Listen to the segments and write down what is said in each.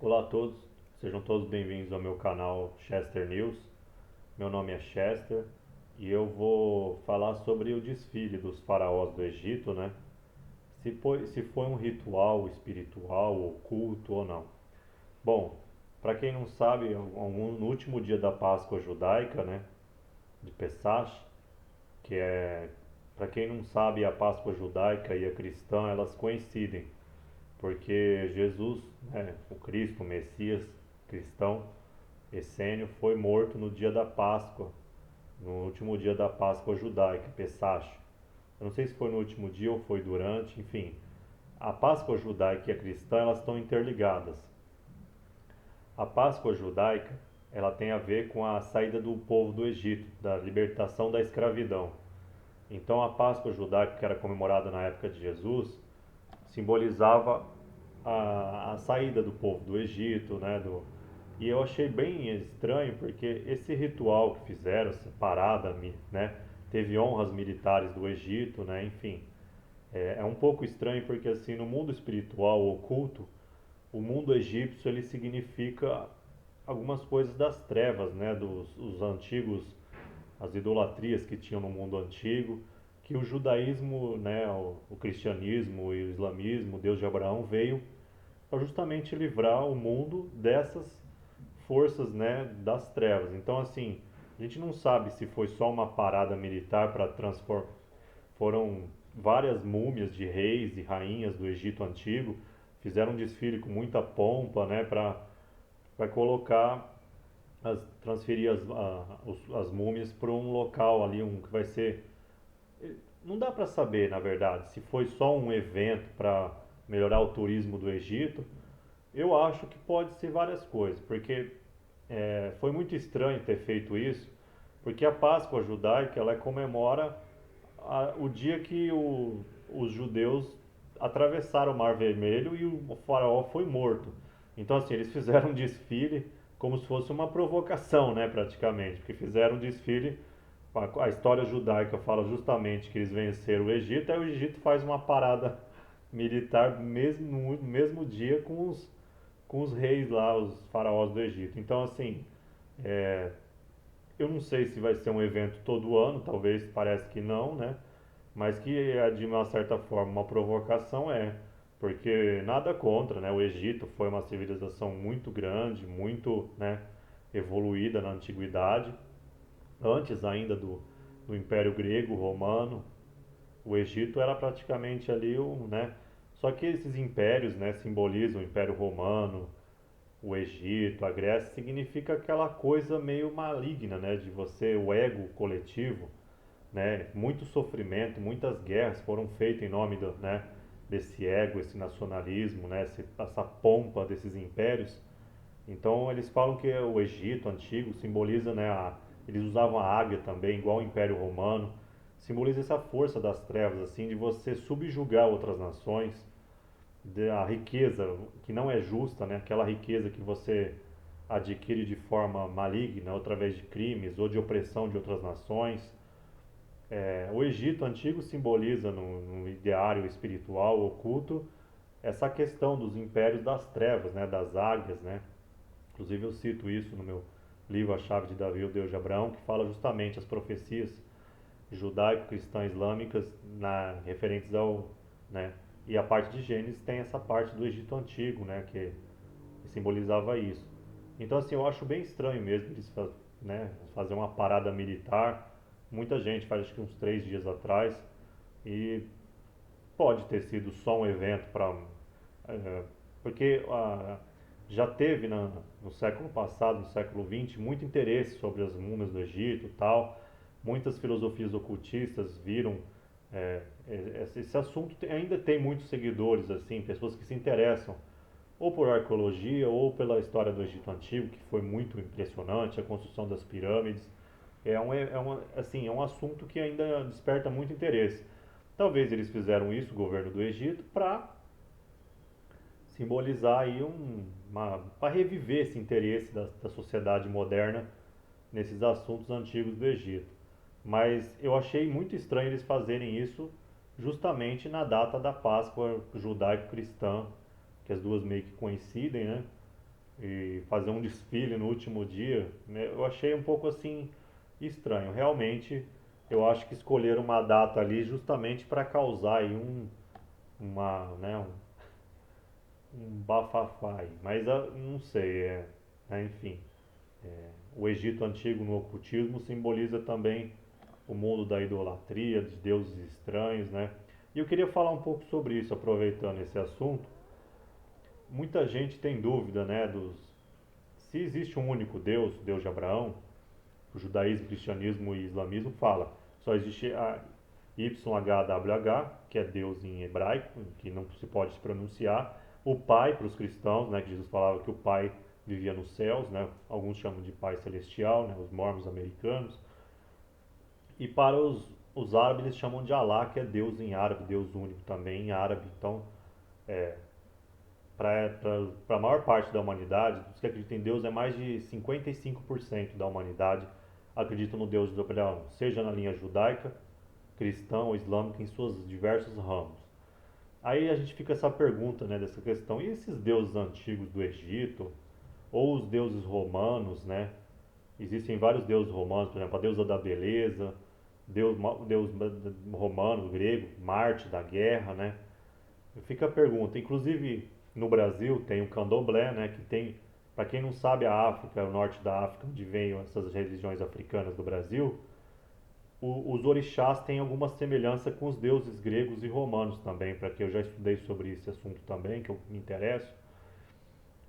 Olá a todos, sejam todos bem-vindos ao meu canal Chester News. Meu nome é Chester e eu vou falar sobre o desfile dos faraós do Egito, né? Se foi um ritual espiritual, oculto ou não. Bom, para quem não sabe, no último dia da Páscoa judaica, né, de Pesach, que é, para quem não sabe, a Páscoa judaica e a cristã, elas coincidem, porque Jesus, né, o Cristo, o Messias cristão, essênio, foi morto no dia da Páscoa, no último dia da Páscoa judaica, Pesach. Eu não sei se foi no último dia ou foi durante, enfim. A Páscoa judaica e a cristã, elas estão interligadas. A Páscoa judaica, ela tem a ver com a saída do povo do Egito, da libertação da escravidão. Então a Páscoa judaica, que era comemorada na época de Jesus, simbolizava a saída do povo do Egito, né? E eu achei bem estranho porque esse ritual que fizeram, essa parada, né? Teve honras militares do Egito, né? Enfim, é um pouco estranho porque assim no mundo espiritual oculto, o mundo egípcio ele significa algumas coisas das trevas, né? Dos os antigos, as idolatrias que tinham no mundo antigo, que o judaísmo, né? O cristianismo e o islamismo, o Deus de Abraão veio para justamente livrar o mundo dessas forças, né, das trevas. Então, assim, a gente não sabe se foi só uma parada militar para transformar. Foram várias múmias de reis e rainhas do Egito antigo, fizeram um desfile com muita pompa, né, para colocar transferir as múmias para um local ali, um que vai ser. Não dá para saber, na verdade, se foi só um evento para melhorar o turismo do Egito. Eu acho que pode ser várias coisas, porque foi muito estranho ter feito isso, porque a Páscoa judaica ela comemora o dia que os judeus atravessaram o Mar Vermelho e o faraó foi morto. Então assim, eles fizeram um desfile como se fosse uma provocação, né, praticamente, porque fizeram um desfile. A história judaica fala justamente que eles venceram o Egito, aí o Egito faz uma parada militar no mesmo dia com os reis lá, os faraós do Egito. Então, assim, eu não sei se vai ser um evento todo ano, talvez parece que não, né? Mas que é de uma certa forma uma provocação porque nada contra, né? O Egito foi uma civilização muito grande, muito, né, evoluída na antiguidade, antes ainda do Império Grego, Romano. O Egito era praticamente ali né? Só que esses impérios, né, simbolizam o Império Romano, o Egito, a Grécia, significa aquela coisa meio maligna, né, de você, o ego coletivo, né, muito sofrimento, muitas guerras foram feitas em nome né, desse ego, esse nacionalismo, né, essa pompa desses impérios. Então eles falam que o Egito antigo simboliza, né, eles usavam a águia também, igual o Império Romano, simboliza essa força das trevas, assim, de você subjugar outras nações, a riqueza que não é justa, né? Aquela riqueza que você adquire de forma maligna, através de crimes ou de opressão de outras nações. O Egito antigo simboliza no ideário espiritual oculto essa questão dos impérios das trevas, né? Das águias, né? Inclusive eu cito isso no meu livro A Chave de Davi, o Deus de Abraão, que fala justamente as profecias judaico-cristãs islâmicas referentes ao, né, e a parte de Gênesis tem essa parte do Egito Antigo, né, que simbolizava isso. Então assim, eu acho bem estranho mesmo eles né, fazer uma parada militar. Muita gente faz acho que uns 3 dias atrás e pode ter sido só um evento para porque já teve no século passado, no século XX, muito interesse sobre as múmias do Egito e tal. Muitas filosofias ocultistas viram esse assunto ainda tem muitos seguidores, assim, pessoas que se interessam ou por arqueologia ou pela história do Egito Antigo, que foi muito impressionante, a construção das pirâmides. Assim, é um assunto que ainda desperta muito interesse. Talvez eles fizeram isso, o governo do Egito, para simbolizar aí para reviver esse interesse da sociedade moderna nesses assuntos antigos do Egito. Mas eu achei muito estranho eles fazerem isso justamente na data da Páscoa judaico-cristã, que as duas meio que coincidem, né? e fazer um desfile no último dia, né, eu achei um pouco assim estranho. Realmente, eu acho que escolheram uma data ali justamente para causar aí um bafafá aí. Mas não sei, enfim. O Egito antigo no ocultismo simboliza também o mundo da idolatria, de deuses estranhos, né? E eu queria falar um pouco sobre isso, aproveitando esse assunto. Muita gente tem dúvida, né, se existe um único Deus, Deus de Abraão. O judaísmo, cristianismo e islamismo fala. Só existe a YHWH, que é Deus em hebraico, que não se pode se pronunciar. O Pai para os cristãos, né, que Jesus falava que o Pai vivia nos céus, né, alguns chamam de Pai Celestial, né, os mormons americanos. E para os árabes eles chamam de Alá, que é Deus em árabe, Deus único também em árabe. Então, para a maior parte da humanidade, os que acreditam em Deus é mais de 55% da humanidade acreditam no Deus de Abraão, seja na linha judaica, cristã ou islâmica, em seus diversos ramos. Aí a gente fica essa pergunta, né, dessa questão, e esses deuses antigos do Egito, ou os deuses romanos, né? Existem vários deuses romanos, por exemplo, a deusa da beleza, Deus romano, grego, Marte da guerra, né? Fica a pergunta, inclusive no Brasil tem o candomblé, né, que tem, para quem não sabe, a África, o norte da África, onde vêm essas religiões africanas do Brasil, os orixás têm alguma semelhança com os deuses gregos e romanos também, para que eu já estudei sobre esse assunto também, que eu me interesso.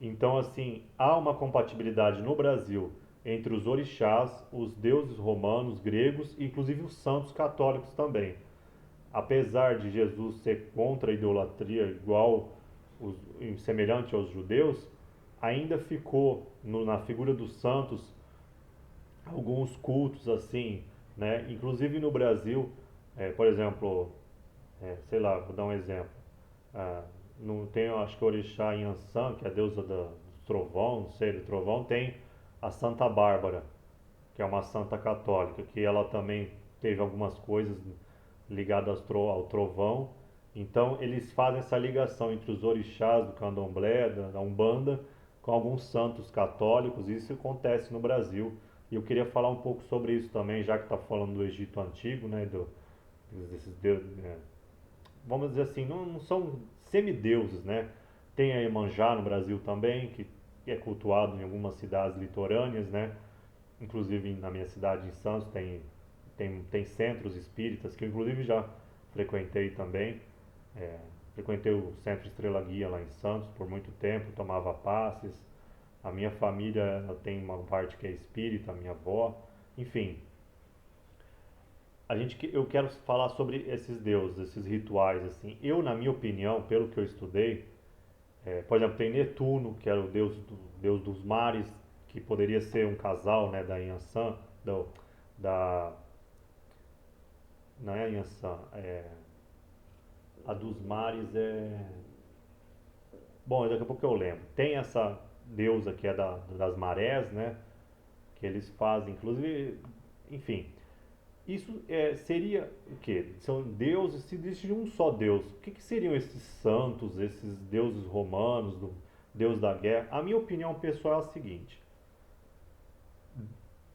Então, assim, há uma compatibilidade no Brasil entre os orixás, os deuses romanos, gregos e inclusive os santos católicos também. Apesar de Jesus ser contra a idolatria igual semelhante aos judeus, ainda ficou na figura dos santos alguns cultos assim, né? Inclusive no Brasil, por exemplo, sei lá, vou dar um exemplo. Ah, não tem, acho que o orixá Yansan, que é a deusa do trovão, não sei, do trovão, tem a Santa Bárbara, que é uma santa católica, que ela também teve algumas coisas ligadas ao trovão. Então eles fazem essa ligação entre os orixás do candomblé, da Umbanda, com alguns santos católicos. Isso acontece no Brasil. E eu queria falar um pouco sobre isso também, já que está falando do Egito Antigo, né, desses deuses, vamos dizer assim, não são semideuses, né? Tem a Iemanjá no Brasil também, que é cultuado em algumas cidades litorâneas, né? Inclusive na minha cidade, em Santos, tem centros espíritas, que eu inclusive já frequentei também. É, frequentei o Centro Estrela Guia lá em Santos por muito tempo, tomava passes. A minha família ela tem uma parte que é espírita, a minha avó. Enfim, eu quero falar sobre esses deuses, esses rituais. Assim. Eu, na minha opinião, pelo que eu estudei, por exemplo, tem Netuno, que era o deus dos mares, que poderia ser um casal, né, da Yansan, da não é a Yansan, a dos mares é. Bom, daqui a pouco eu lembro. Tem essa deusa que é das marés, né? Que eles fazem, inclusive, enfim. Isso seria o quê? São deuses, se existe um só Deus, o que seriam esses santos, esses deuses romanos, do Deus da guerra? A minha opinião pessoal é a seguinte: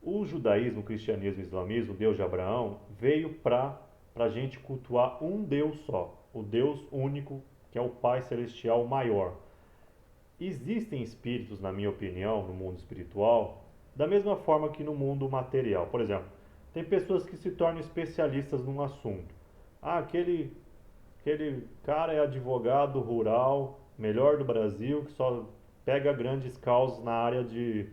o judaísmo, o cristianismo e o islamismo, o Deus de Abraão, veio para a gente cultuar um Deus só, o Deus único, que é o Pai Celestial maior. Existem espíritos, na minha opinião, no mundo espiritual, da mesma forma que no mundo material. Por exemplo, tem pessoas que se tornam especialistas num assunto. Ah, aquele cara é advogado rural, melhor do Brasil, que só pega grandes causas na área de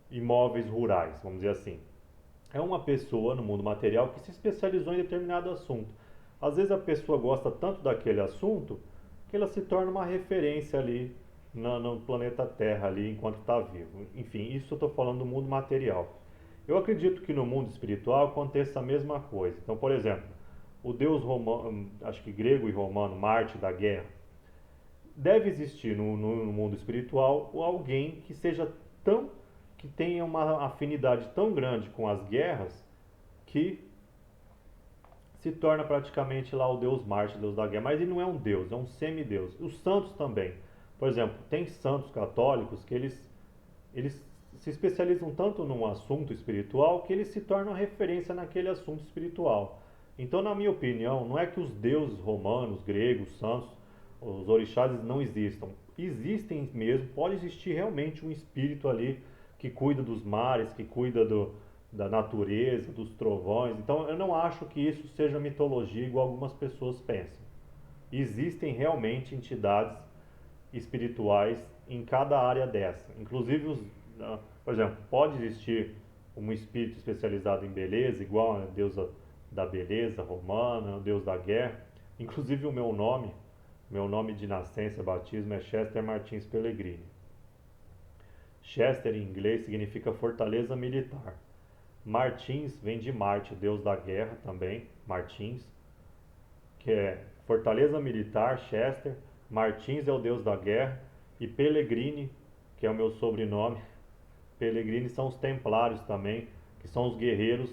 imóveis rurais, vamos dizer assim. É uma pessoa no mundo material que se especializou em determinado assunto. Às vezes a pessoa gosta tanto daquele assunto que ela se torna uma referência ali no planeta Terra ali enquanto está vivo. Enfim, isso eu estou falando do mundo material. Eu acredito que no mundo espiritual aconteça a mesma coisa. Então, por exemplo, o deus romano, acho que grego e romano, Marte da guerra, deve existir no mundo espiritual alguém que seja tão que tenha uma afinidade tão grande com as guerras que se torna praticamente lá o deus Marte, deus da guerra. Mas ele não é um deus, é um semideus. Os santos também. Por exemplo, tem santos católicos que eles se especializam tanto num assunto espiritual que eles se tornam referência naquele assunto espiritual. Então, na minha opinião, não é que os deuses romanos, gregos, santos, os orixás não existam. Existem mesmo, pode existir realmente um espírito ali que cuida dos mares, que cuida da natureza, dos trovões. Então, eu não acho que isso seja mitologia igual algumas pessoas pensam. Existem realmente entidades espirituais em cada área dessa. Inclusive, por exemplo, pode existir um espírito especializado em beleza, igual a deusa da beleza romana, o deus da guerra. Inclusive, meu nome de nascença, batismo é Chester Martins Pellegrini. Chester em inglês significa fortaleza militar. Martins vem de Marte, deus da guerra também, Martins, que é fortaleza militar, Chester. Martins é o deus da guerra. E Pellegrini, que é o meu sobrenome, Pellegrini são os templários também, que são os guerreiros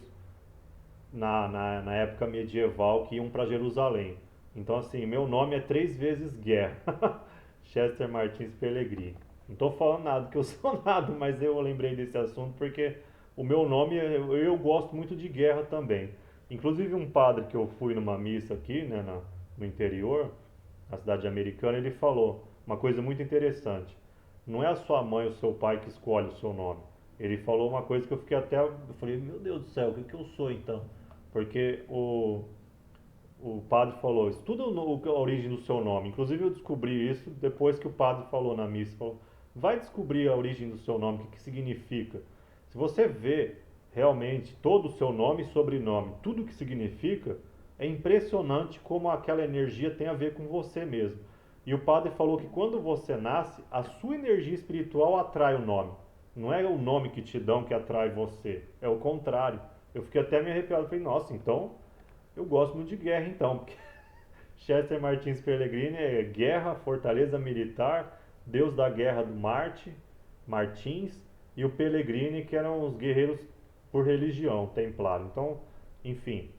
na época medieval que iam para Jerusalém. Então, assim, meu nome é 3 vezes guerra. Chester Martins Pellegrini. Não estou falando nada que eu sou nada, mas eu lembrei desse assunto porque o meu nome, eu gosto muito de guerra também. Inclusive um padre que eu fui numa missa aqui, né, no interior, na cidade americana, ele falou uma coisa muito interessante. Não é a sua mãe ou seu pai que escolhe o seu nome. Ele falou uma coisa que eu fiquei até, eu falei, meu Deus do céu, o que eu sou então? Porque o padre falou, estuda a origem do seu nome. Inclusive eu descobri isso depois que o padre falou na missa. Falou, vai descobrir a origem do seu nome, o que significa. Se você vê realmente todo o seu nome e sobrenome, tudo o que significa, é impressionante como aquela energia tem a ver com você mesmo. E o padre falou que quando você nasce, a sua energia espiritual atrai o nome. Não é o nome que te dão que atrai você, é o contrário. Eu fiquei até me arrepiado, falei, nossa, então eu gosto muito de guerra então, porque Chester Martins Pellegrini é guerra, fortaleza militar, deus da guerra do Marte, Martins, e o Pellegrini que eram os guerreiros por religião, templário. Então, enfim,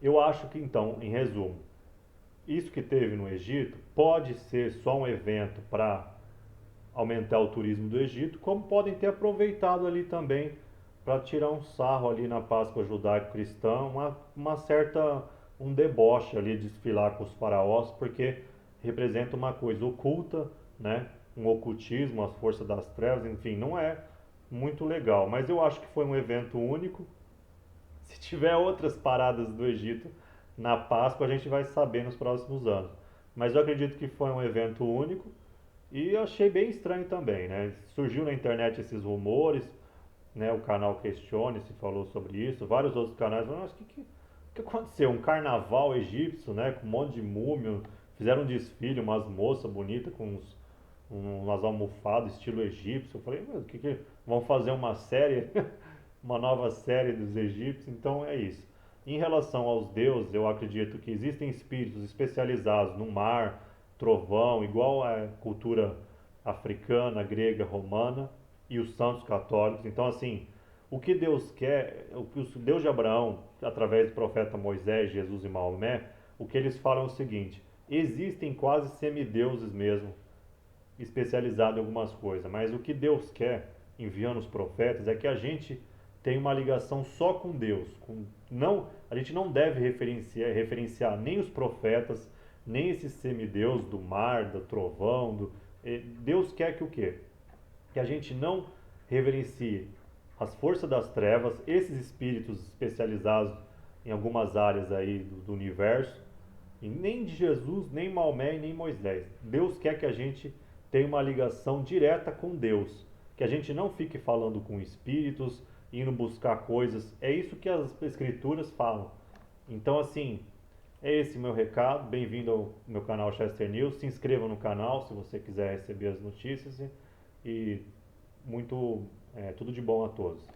eu acho que então, em resumo, isso que teve no Egito pode ser só um evento para aumentar o turismo do Egito, como podem ter aproveitado ali também para tirar um sarro ali na Páscoa judaico-cristã, uma certa um deboche ali, desfilar com os faraós, porque representa uma coisa oculta, né? Um ocultismo, as forças das trevas, enfim, não é muito legal. Mas eu acho que foi um evento único. Se tiver outras paradas do Egito na Páscoa, a gente vai saber nos próximos anos. Mas eu acredito que foi um evento único e eu achei bem estranho também, né? Surgiu na internet esses rumores, né? O canal Questione se falou sobre isso, vários outros canais falaram, mas que aconteceu? Um carnaval egípcio, né? Com um monte de múmio, fizeram um desfile, umas moças bonitas com umas almofadas estilo egípcio. Eu falei, mas que vão fazer uma série, uma nova série dos egípcios? Então é isso. Em relação aos deuses, eu acredito que existem espíritos especializados no mar, trovão, igual a cultura africana, grega, romana e os santos católicos. Então, assim, o que Deus quer, o que o Deus de Abraão, através do profeta Moisés, Jesus e Maomé, o que eles falam é o seguinte: existem quase semideuses mesmo, especializados em algumas coisas, mas o que Deus quer, enviando os profetas, é que a gente tenha uma ligação só com Deus. Não, a gente não deve referenciar nem os profetas, nem esses semideus do mar, do trovão. Deus quer que o quê? Que a gente não reverencie as forças das trevas, esses espíritos especializados em algumas áreas aí do universo, e nem de Jesus, nem Maomé e nem Moisés. Deus quer que a gente tenha uma ligação direta com Deus, que a gente não fique falando com espíritos, indo buscar coisas. É isso que as escrituras falam. Então, assim, é esse meu recado. Bem-vindo ao meu canal Chester News. Se inscreva no canal se você quiser receber as notícias. E tudo de bom a todos.